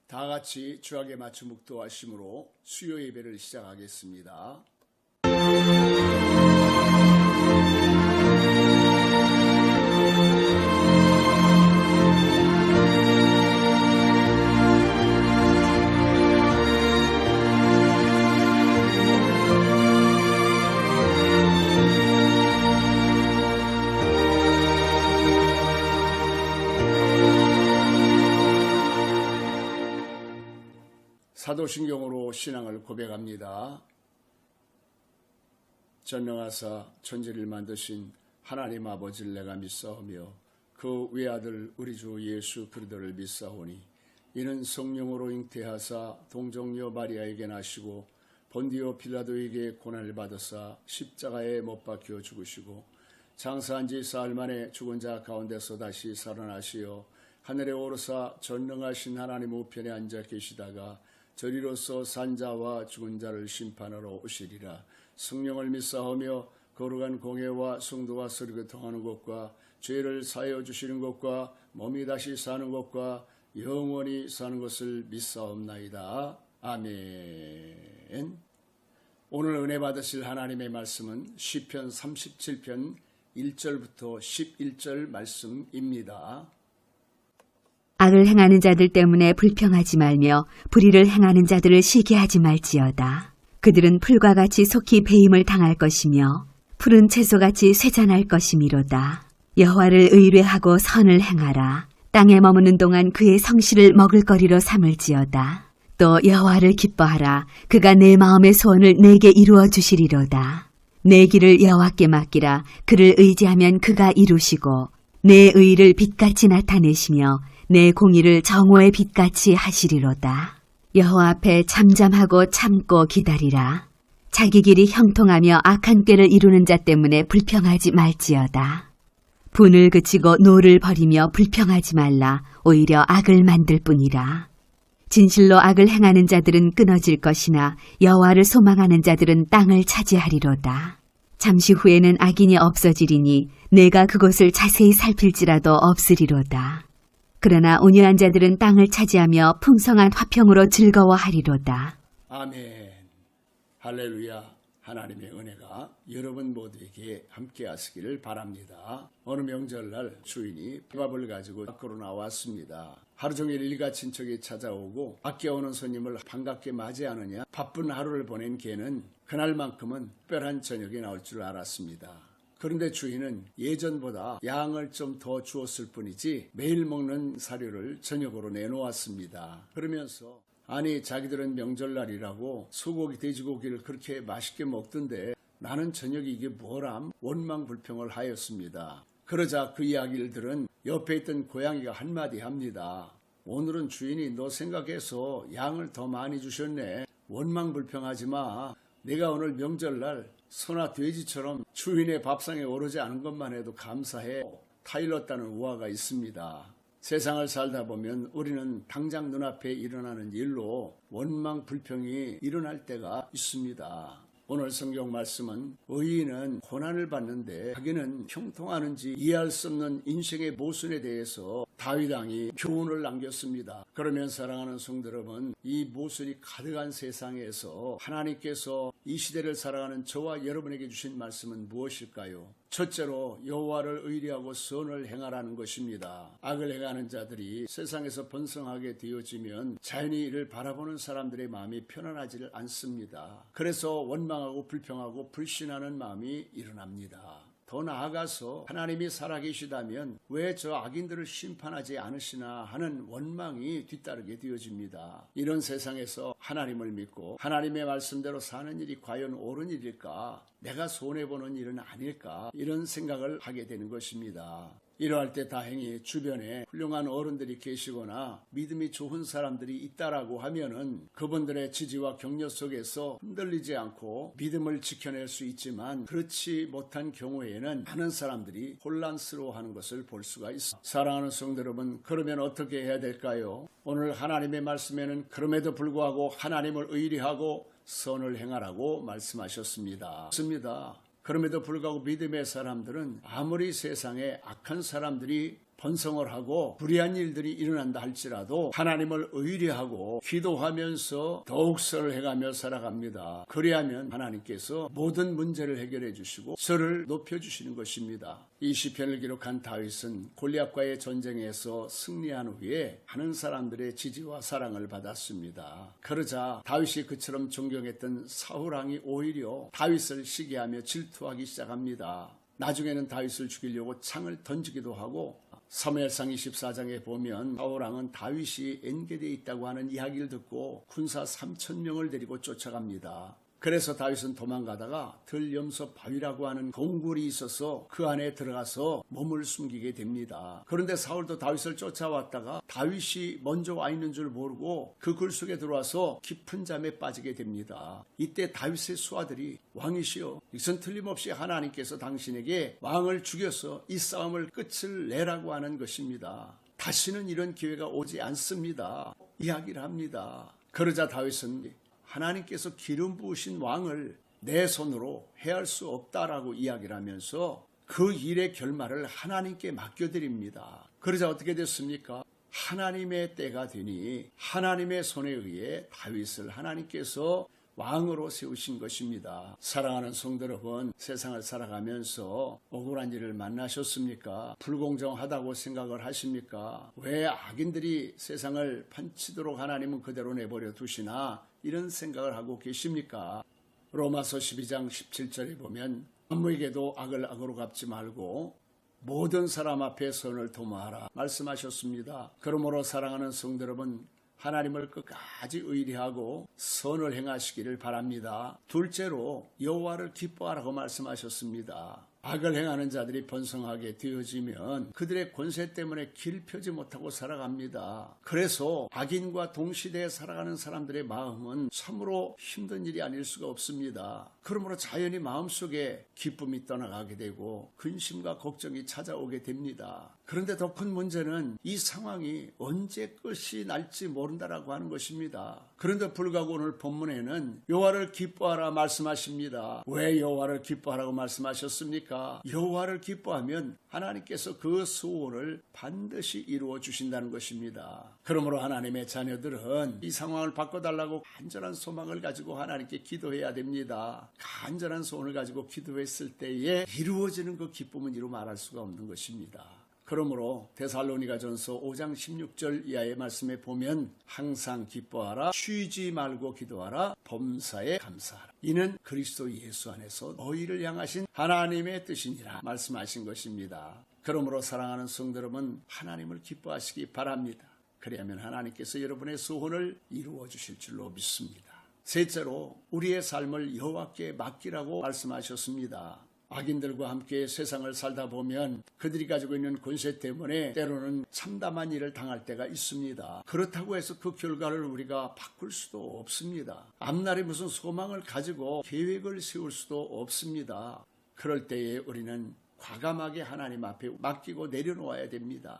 다 같이 주약에 맞춰 묵도하심으로 수요 예배를 시작하겠습니다. 사도신경으로 신앙을 고백합니다. 전능하사 천지를 만드신 하나님 아버지를 내가 믿사오며 그 외아들 우리 주 예수 그리스도를 믿사오니 이는 성령으로 잉태하사 동정녀 마리아에게 나시고 본디오 빌라도에게 고난을 받으사 십자가에 못 박혀 죽으시고 장사한 지 사흘 만에 죽은 자 가운데서 다시 살아나시어 하늘에 오르사 전능하신 하나님 우편에 앉아 계시다가 저리로서 산자와 죽은 자를 심판하러 오시리라. 성령을 믿사오며 거룩한 공회와 성도와 서로 통하는 것과 죄를 사하여 주시는 것과 몸이 다시 사는 것과 영원히 사는 것을 믿사옵나이다. 아멘. 오늘 은혜 받으실 하나님의 말씀은 시편 37편 1절부터 11절 말씀입니다. 악을 행하는 자들 때문에 불평하지 말며 불의를 행하는 자들을 시기하지 말지어다. 그들은 풀과 같이 속히 배임을 당할 것이며 푸른 채소같이 쇠잔할 것이미로다. 여호와를 의뢰하고 선을 행하라. 땅에 머무는 동안 그의 성실을 먹을거리로 삼을지어다. 또 여호와를 기뻐하라. 그가 내 마음의 소원을 내게 이루어 주시리로다. 내 길을 여호와께 맡기라. 그를 의지하면 그가 이루시고 내 의를 빛같이 나타내시며 내 공의를 정오의 빛같이 하시리로다. 여호와 앞에 잠잠하고 참고 기다리라. 자기 길이 형통하며 악한 꾀를 이루는 자 때문에 불평하지 말지어다. 분을 그치고 노를 버리며 불평하지 말라. 오히려 악을 만들 뿐이라. 진실로 악을 행하는 자들은 끊어질 것이나 여호와를 소망하는 자들은 땅을 차지하리로다. 잠시 후에는 악인이 없어지리니 내가 그곳을 자세히 살필지라도 없으리로다. 그러나 온유한 자들은 땅을 차지하며 풍성한 화평으로 즐거워하리로다. 아멘. 할렐루야. 하나님의 은혜가 여러분 모두에게 함께 하시기를 바랍니다. 어느 명절날 주인이 밥을 가지고 밖으로 나왔습니다. 하루 종일 일가 친척이 찾아오고 밖에 오는 손님을 반갑게 맞이하느냐 바쁜 하루를 보낸 개는 그날만큼은 특별한 저녁이 나올 줄 알았습니다. 그런데 주인은 예전보다 양을 좀 더 주었을 뿐이지 매일 먹는 사료를 저녁으로 내놓았습니다. 그러면서 아니 자기들은 명절날이라고 소고기 돼지고기를 그렇게 맛있게 먹던데 나는 저녁에 이게 뭐람 원망불평을 하였습니다. 그러자 그 이야기를 들은 옆에 있던 고양이가 한마디 합니다. 오늘은 주인이 너 생각해서 양을 더 많이 주셨네. 원망불평하지 마. 내가 오늘 명절날 소나 돼지처럼 주인의 밥상에 오르지 않은 것만 해도 감사해 타일렀다는 우화가 있습니다. 세상을 살다 보면 우리는 당장 눈앞에 일어나는 일로 원망 불평이 일어날 때가 있습니다. 오늘 성경 말씀은 의인은 고난을 받는데 자기는 형통하는지 이해할 수 없는 인생의 모순에 대해서 다윗 왕이 교훈을 남겼습니다. 그러면 사랑하는 성도 여러분, 이 모순이 가득한 세상에서 하나님께서 이 시대를 살아가는 저와 여러분에게 주신 말씀은 무엇일까요? 첫째로 여호와를 의리하고 선을 행하라는 것입니다. 악을 행하는 자들이 세상에서 번성하게 되어지면 자연히 이를 바라보는 사람들의 마음이 편안하지를 않습니다. 그래서 원망하고 불평하고 불신하는 마음이 일어납니다. 더 나아가서 하나님이 살아계시다면 왜 저 악인들을 심판하지 않으시나 하는 원망이 뒤따르게 되어집니다. 이런 세상에서 하나님을 믿고 하나님의 말씀대로 사는 일이 과연 옳은 일일까? 내가 손해보는 일은 아닐까? 이런 생각을 하게 되는 것입니다. 이러할 때 다행히 주변에 훌륭한 어른들이 계시거나 믿음이 좋은 사람들이 있다라고 하면은 그분들의 지지와 격려 속에서 흔들리지 않고 믿음을 지켜낼 수 있지만 그렇지 못한 경우에는 많은 사람들이 혼란스러워하는 것을 볼 수가 있습니다. 사랑하는 성도 여러분, 그러면 어떻게 해야 될까요? 오늘 하나님의 말씀에는 그럼에도 불구하고 하나님을 의리하고 선을 행하라고 말씀하셨습니다. 그렇습니다. 그럼에도 불구하고 믿음의 사람들은 아무리 세상에 악한 사람들이 번성을 하고 불의한 일들이 일어난다 할지라도 하나님을 의뢰하고 기도하면서 더욱 선을 행하며 살아갑니다. 그래야면 하나님께서 모든 문제를 해결해 주시고 저를 높여주시는 것입니다. 이 시편을 기록한 다윗은 골리앗과의 전쟁에서 승리한 후에 많은 사람들의 지지와 사랑을 받았습니다. 그러자 다윗이 그처럼 존경했던 사울왕이 오히려 다윗을 시기하며 질투하기 시작합니다. 나중에는 다윗을 죽이려고 창을 던지기도 하고 사무엘상 24장에 보면 사울왕은 다윗이 엔게디에 있다고 하는 이야기를 듣고 군사 3,000명을 데리고 쫓아갑니다. 그래서 다윗은 도망가다가 들염소 바위라고 하는 동굴이 있어서 그 안에 들어가서 몸을 숨기게 됩니다. 그런데 사울도 다윗을 쫓아왔다가 다윗이 먼저 와 있는 줄 모르고 그 굴 속에 들어와서 깊은 잠에 빠지게 됩니다. 이때 다윗의 수하들이 왕이시여, 이것은 틀림없이 하나님께서 당신에게 왕을 죽여서 이 싸움을 끝을 내라고 하는 것입니다. 다시는 이런 기회가 오지 않습니다. 이야기를 합니다. 그러자 다윗은 하나님께서 기름 부으신 왕을 내 손으로 해할 수 없다라고 이야기를 하면서 그 일의 결말을 하나님께 맡겨드립니다. 그러자 어떻게 됐습니까? 하나님의 때가 되니 하나님의 손에 의해 다윗을 하나님께서 왕으로 세우신 것입니다. 사랑하는 성도 여러분, 세상을 살아가면서 억울한 일을 만나셨습니까? 불공정하다고 생각을 하십니까? 왜 악인들이 세상을 판치도록 하나님은 그대로 내버려 두시나? 이런 생각을 하고 계십니까? 로마서 12장 17절에 보면 아무에게도 악을 악으로 갚지 말고 모든 사람 앞에 선을 도모하라 말씀하셨습니다. 그러므로 사랑하는 성도 여러분, 하나님을 끝까지 의리하고 선을 행하시기를 바랍니다. 둘째로 여호와를 기뻐하라고 말씀하셨습니다. 악을 행하는 자들이 번성하게 되어지면 그들의 권세 때문에 길 펴지 못하고 살아갑니다. 그래서 악인과 동시대에 살아가는 사람들의 마음은 참으로 힘든 일이 아닐 수가 없습니다. 그러므로 자연히 마음속에 기쁨이 떠나가게 되고 근심과 걱정이 찾아오게 됩니다. 그런데 더 큰 문제는 이 상황이 언제 끝이 날지 모른다라고 하는 것입니다. 그런데 불구하고 오늘 본문에는 여호와를 기뻐하라 말씀하십니다. 왜 여호와를 기뻐하라고 말씀하셨습니까? 여호와를 기뻐하면 하나님께서 그 소원을 반드시 이루어 주신다는 것입니다. 그러므로 하나님의 자녀들은 이 상황을 바꿔달라고 간절한 소망을 가지고 하나님께 기도해야 됩니다. 간절한 소원을 가지고 기도했을 때에 이루어지는 그 기쁨은 이루 말할 수가 없는 것입니다. 그러므로 데살로니가전서 5장 16절 이하의 말씀에 보면 항상 기뻐하라, 쉬지 말고 기도하라, 범사에 감사하라. 이는 그리스도 예수 안에서 너희를 향하신 하나님의 뜻이니라 말씀하신 것입니다. 그러므로 사랑하는 성도 여러분, 하나님을 기뻐하시기 바랍니다. 그래야만 하나님께서 여러분의 소원을 이루어 주실 줄로 믿습니다. 셋째로 우리의 삶을 여호와께 맡기라고 말씀하셨습니다. 악인들과 함께 세상을 살다 보면 그들이 가지고 있는 권세 때문에 때로는 참담한 일을 당할 때가 있습니다. 그렇다고 해서 그 결과를 우리가 바꿀 수도 없습니다. 앞날에 무슨 소망을 가지고 계획을 세울 수도 없습니다. 그럴 때에 우리는 과감하게 하나님 앞에 맡기고 내려놓아야 됩니다.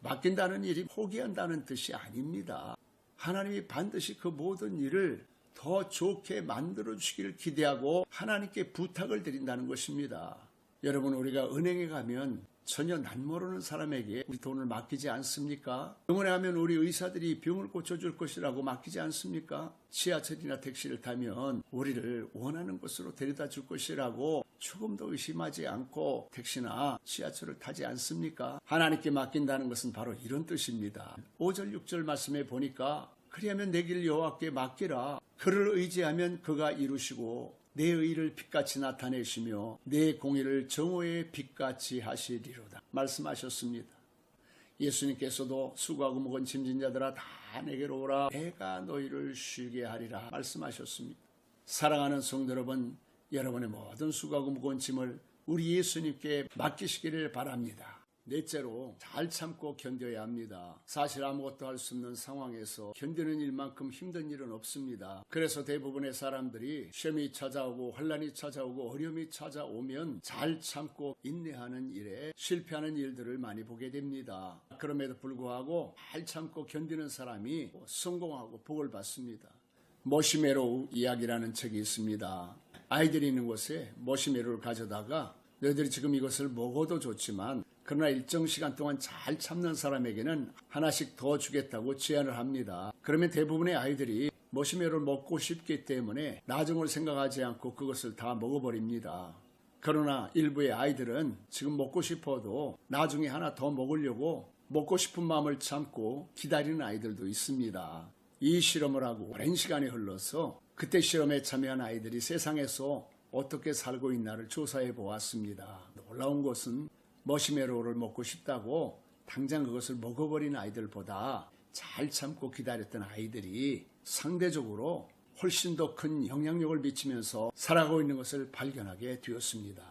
맡긴다는 일이 포기한다는 뜻이 아닙니다. 하나님이 반드시 그 모든 일을 더 좋게 만들어 주시기를 기대하고 하나님께 부탁을 드린다는 것입니다. 여러분, 우리가 은행에 가면 전혀 낯모르는 사람에게 우리 돈을 맡기지 않습니까? 병원에 가면 우리 의사들이 병을 고쳐줄 것이라고 맡기지 않습니까? 지하철이나 택시를 타면 우리를 원하는 곳으로 데려다 줄 것이라고 조금도 의심하지 않고 택시나 지하철을 타지 않습니까? 하나님께 맡긴다는 것은 바로 이런 뜻입니다. 5절 6절 말씀에 보니까 그리하면 내 길 여호와께 맡기라. 그를 의지하면 그가 이루시고 내 의를 빛같이 나타내시며 내 공의를 정오의 빛같이 하시리로다 말씀하셨습니다. 예수님께서도 수고하고 무거운 짐진 자들아 다 내게로 오라 내가 너희를 쉬게 하리라 말씀하셨습니다. 사랑하는 성도 여러분, 여러분의 모든 수고하고 무거운 짐을 우리 예수님께 맡기시기를 바랍니다. 넷째로 잘 참고 견뎌야 합니다. 사실 아무것도 할 수 없는 상황에서 견디는 일만큼 힘든 일은 없습니다. 그래서 대부분의 사람들이 시험이 찾아오고 환난이 찾아오고 어려움이 찾아오면 잘 참고 인내하는 일에 실패하는 일들을 많이 보게 됩니다. 그럼에도 불구하고 잘 참고 견디는 사람이 성공하고 복을 받습니다. 머시메로우 이야기라는 책이 있습니다. 아이들이 있는 곳에 머시메로우를 가져다가 너희들이 지금 이것을 먹어도 좋지만 그러나 일정 시간 동안 잘 참는 사람에게는 하나씩 더 주겠다고 제안을 합니다. 그러면 대부분의 아이들이 머시멜로를 먹고 싶기 때문에 나중을 생각하지 않고 그것을 다 먹어버립니다. 그러나 일부의 아이들은 지금 먹고 싶어도 나중에 하나 더 먹으려고 먹고 싶은 마음을 참고 기다리는 아이들도 있습니다. 이 실험을 하고 오랜 시간이 흘러서 그때 실험에 참여한 아이들이 세상에서 어떻게 살고 있나를 조사해 보았습니다. 놀라운 것은 머시멜로를 먹고 싶다고 당장 그것을 먹어버린 아이들보다 잘 참고 기다렸던 아이들이 상대적으로 훨씬 더 큰 영향력을 미치면서 살아가고 있는 것을 발견하게 되었습니다.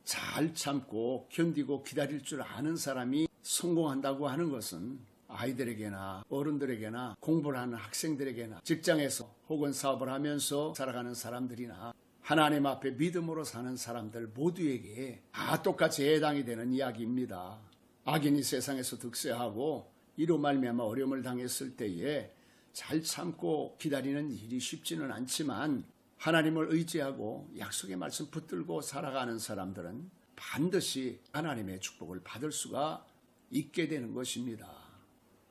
잘 참고 견디고 기다릴 줄 아는 사람이 성공한다고 하는 것은 아이들에게나 어른들에게나 공부를 하는 학생들에게나 직장에서 혹은 사업을 하면서 살아가는 사람들이나 하나님 앞에 믿음으로 사는 사람들 모두에게 다 똑같이 해당이 되는 이야기입니다. 악인이 세상에서 득세하고 이로 말미암아 어려움을 당했을 때에 잘 참고 기다리는 일이 쉽지는 않지만 하나님을 의지하고 약속의 말씀 붙들고 살아가는 사람들은 반드시 하나님의 축복을 받을 수가 있게 되는 것입니다.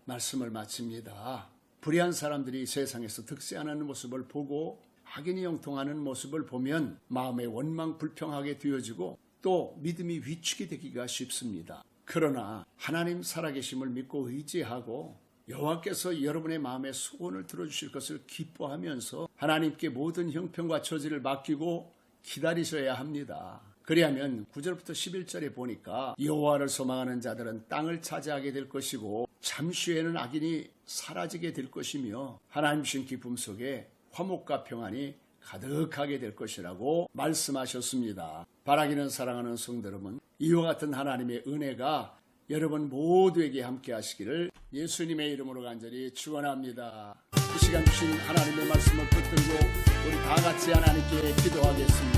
말씀을 마칩니다. 불의한 사람들이 세상에서 득세하는 모습을 보고 악인이 형통하는 모습을 보면 마음의 원망 불평하게 되어지고 또 믿음이 위축이 되기가 쉽습니다. 그러나 하나님 살아계심을 믿고 의지하고 여호와께서 여러분의 마음의 소원을 들어주실 것을 기뻐하면서 하나님께 모든 형편과 처지를 맡기고 기다리셔야 합니다. 그리하면 9절부터 11절에 보니까 여호와를 소망하는 자들은 땅을 차지하게 될 것이고 잠시 후에는 악인이 사라지게 될 것이며 하나님 주신 기쁨 속에 화목과 평안이 가득하게 될 것이라고 말씀하셨습니다. 바라기는 사랑하는 성도 여러분, 이와 같은 하나님의 은혜가 여러분 모두에게 함께 하시기를 예수님의 이름으로 간절히 축원합니다. 이 시간 주신 하나님의 말씀을 붙들고 우리 다 같이 하나님께 기도하겠습니다.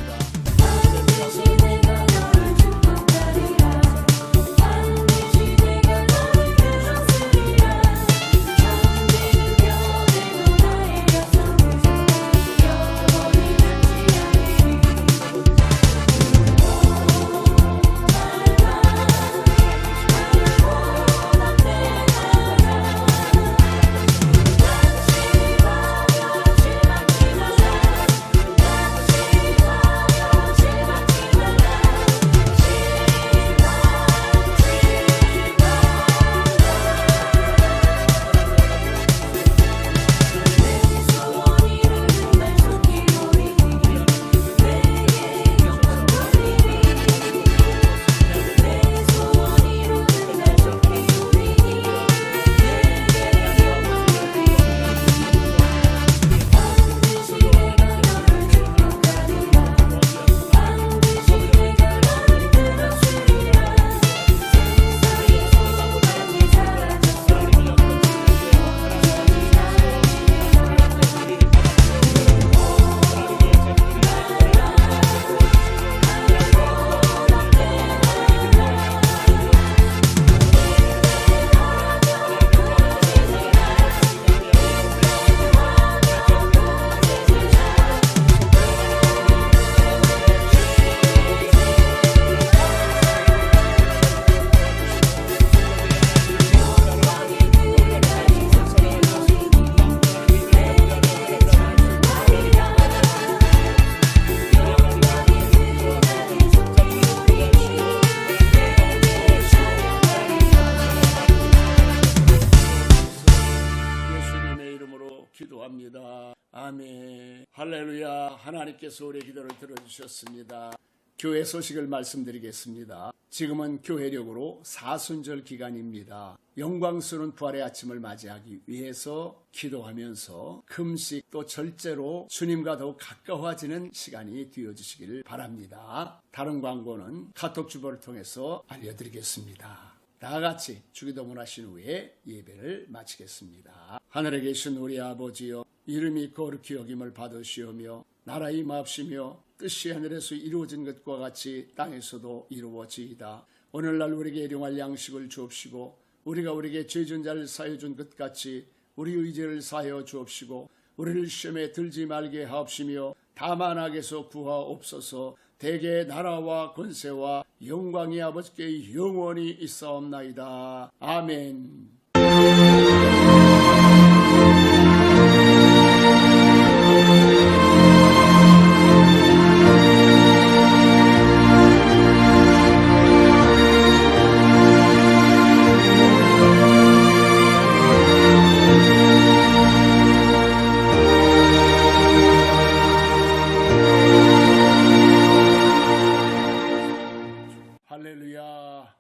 기도합니다. 아멘. 할렐루야. 하나님께서 우리의 기도를 들어주셨습니다. 교회 소식을 말씀드리겠습니다. 지금은 교회력으로 사순절 기간입니다. 영광스러운 부활의 아침을 맞이하기 위해서 기도하면서 금식 또 절제로 주님과 더욱 가까워지는 시간이 되어주시기를 바랍니다. 다른 광고는 카톡 주보를 통해서 알려드리겠습니다. 다 같이 주기도문 하신 후에 예배를 마치겠습니다. 하늘에 계신 우리 아버지여, 이름이 거룩히 여김을 받으시오며 나라 임하옵시며 뜻이 하늘에서 이루어진 것과 같이 땅에서도 이루어지이다. 오늘날 우리에게 일용할 양식을 주옵시고 우리가 우리에게 죄진 자를 사하여 준 것 같이 우리 의죄를 사하여 주옵시고 우리를 시험에 들지 말게 하옵시며 다만 악에서 구하옵소서. 대개 나라와 권세와 영광이 아버지께 영원히 있사옵나이다. 아멘. 할렐루야.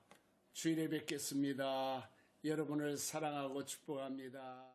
주일에 뵙겠습니다. 여러분을 사랑하고 축복합니다.